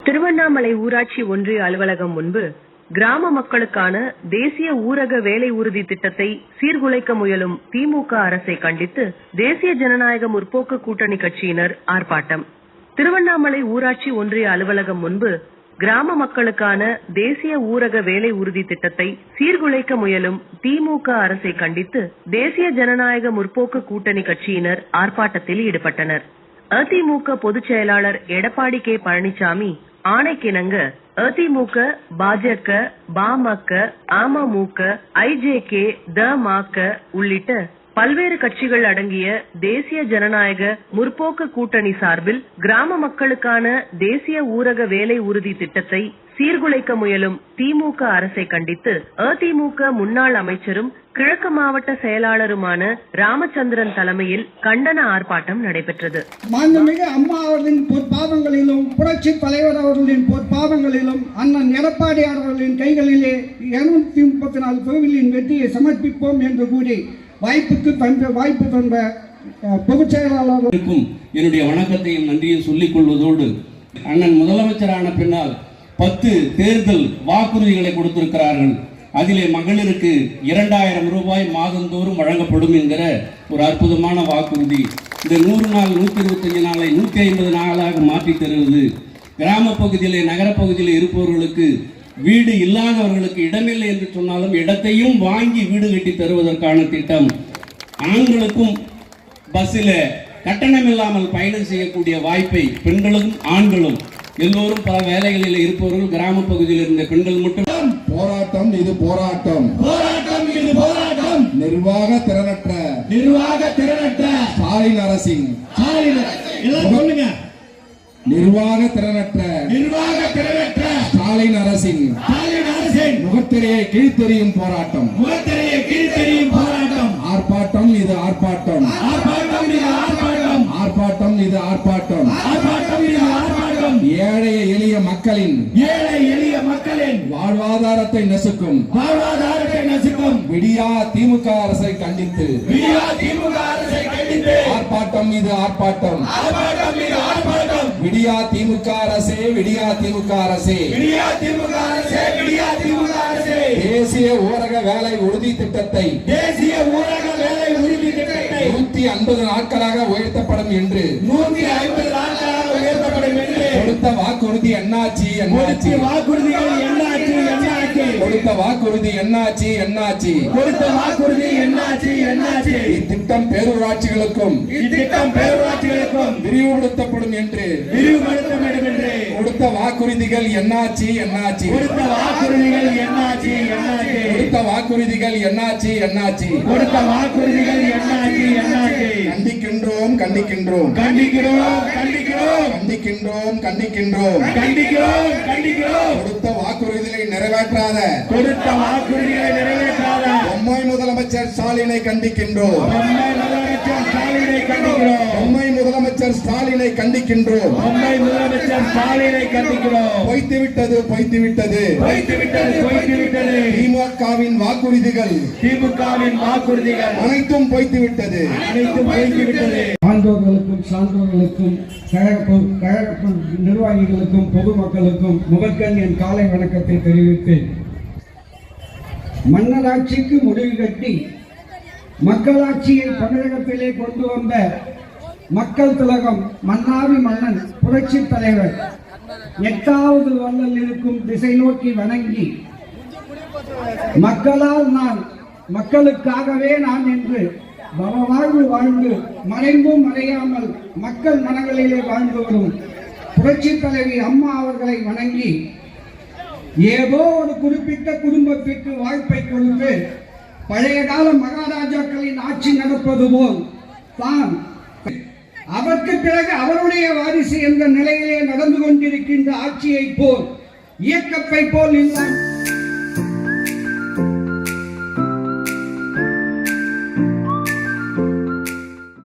திருவண்ணாமலை ஊராட்சி ஒன்றிய அலுவலகம் முன்பு கிராம மக்களுக்கான தேசிய ஊரக வேலை உறுதி திட்டத்தை சீர்குலைக்க முயலும் திமுக அரசை கண்டித்து தேசிய ஜனநாயக முற்போக்கு கூட்டணி கட்சியினர் ஆர்ப்பாட்டம். திருவண்ணாமலை ஊராட்சி ஒன்றிய அலுவலகம் முன்பு கிராம மக்களுக்கான தேசிய ஊரக வேலை உறுதி திட்டத்தை சீர்குலைக்க முயலும் திமுக அரசை கண்டித்து தேசிய ஜனநாயக முற்போக்கு கூட்டணி கட்சியினர் ஆர்ப்பாட்டத்தில் ஈடுபட்டனர். அதிமுக பொதுச் செயலாளர் எடப்பாடி கே பழனிசாமி ஆணைக்கிணங்க அதிமுக, பாஜக, பாமக, அமமுக, ஐஜேகே, தமாக உள்ளிட்ட பல்வேறு கட்சிகள் அடங்கிய தேசிய ஜனநாயக முற்போக்கு கூட்டணி சார்பில் கிராம மக்களுக்கான தேசிய ஊரக வேலை உறுதி திட்டத்தை சீர்குலைக்க முயலும் திமுக அரசை கண்டித்து அதிமுக முன்னாள் அமைச்சரும் கிழக்கு மாவட்ட செயலாளருமான ராமச்சந்திரன் தலைமையில் கண்டன ஆர்ப்பாட்டம் நடைபெற்றது. மாண்புமிகு அம்மா அவர்களின் பொற்பாதங்களிலும் புரட்சி தலைவர் அவர்களின் பொற்பாதங்களிலும் அண்ணன் எடப்பாடி அவர்களின் கைகளிலே 234 கோவிலின் வெற்றியை சமர்ப்பிப்போம் என்று கூறி வாய்ப்பு தந்த பொதுச் செயலாளருக்கும் என்னுடைய வணக்கத்தையும் நன்றியும் சொல்லிக் கொள்வதோடு அண்ணன் முதலமைச்சரான பின்னால் 10 தேர்தல் வாக்குறுதிகளை கொடுத்திருக்கிறார்கள். அதிலே மகளிருக்கு 2000 ரூபாய் மாதந்தோறும் வழங்கப்படும் என்கிற ஒரு அற்புதமான வாக்குறுதி. இந்த 100 நாள் 125 நாளை 150 நாளாக மாற்றி தருவது, கிராம பகுதியிலே நகரப்பகுதியில் இருப்பவர்களுக்கு வீடு இல்லாதவர்களுக்கு இடமில்லை என்று சொன்னாலும் இடத்தையும் வாங்கி வீடு கட்டி தருவதற்கான திட்டம், ஆண்களுக்கும் பஸ்ஸில் கட்டணம் இல்லாமல் பயணம் செய்யக்கூடிய வாய்ப்பை பெண்களும் ஆண்களும் எல்லோரும் பல வேலைகளில் இருப்பவர்கள் கிராம பகுதியில் இருந்த பெண்கள் மட்டும். போராட்டம் இது போராட்டம், போராட்டம் இது போராட்டம். நிர்வாக திறனற்ற ஸ்டாலின் அரசின் நிர்வாக திறனற்ற ஸ்டாலின் அரசின் முகத்திரையை கிழித்தெறியும் போராட்டம், ஆர்ப்பாட்டம் இது ஆர்ப்பாட்டம், ஆர்ப்பாட்டம் இது ஆர்ப்பாட்டம். ஏழை எளிய மக்களின் வாழ்வாதாரத்தை நசுக்கும் விடியா திமுக அரசை கண்டித்து ஆர்ப்பாட்டம் இது ஆர்ப்பாட்டம். விடியா திமுக அரசே, விடியா திமுக அரசே, தேசிய ஊரக வேலை உறுதி திட்டத்தை 150 நாட்களாக உயர்த்தப்படும் என்று கொடுத்த வாக்குறுதி என்னாச்சு? இத்திட்டம் பேரூராட்சிகளுக்கும் விரிவுபடுத்தப்படும் என்று கொடுத்த வாக்குறுதிகள் என்னாச்சு? கண்டிக்கின்றோம். கொடுத்த வாக்குறுதிகளை நிறைவேற்றாத பொம்மை முதலமைச்சர் ஸ்டாலினை கண்டிக்கின்றோம். பொய்த்துவிட்டது திமுகவின் வாக்குறுதிகள் அனைத்தும் பொய்த்துவிட்டது. ஆண்டோர்களுக்கும் சான்றோர்களுக்கும் கழக நிர்வாகிகளுக்கும் பொதுமக்களுக்கும் முதற்கண் என் காலை வணக்கத்தை தெரிவித்தேன். மன்னராட்சிக்கு முடிவு கட்டி மக்களாட்சியை தமிழகத்திலே கொண்டு வந்த மக்கள் திலகம் மன்னாரி மன்னன் புரட்சி தலைவர் 8வது வள்ளல் இருக்கும் திசை நோக்கி வணங்கி மக்களால் நான், மக்களுக்காகவே நான் என்று வாழ்வு வாழ்ந்து மறைந்தும் மறையாமல் மக்கள் மனங்களிலே வாழ்ந்து வரும் புரட்சி தலைவி அம்மா அவர்களை வணங்கி ஏதோ ஒரு குறிப்பிட்ட குடும்பத்திற்கு வாய்ப்பை கொடுத்து பழைய கால மகாராஜாக்களின் ஆட்சி நடப்பது போல் தான் அதற்கு பிறகு அவருடைய வாரிசு என்ற நிலையிலே நடந்து கொண்டிருக்கின்ற ஆட்சியை போல், இயக்கத்தை போல் இல்லாமல்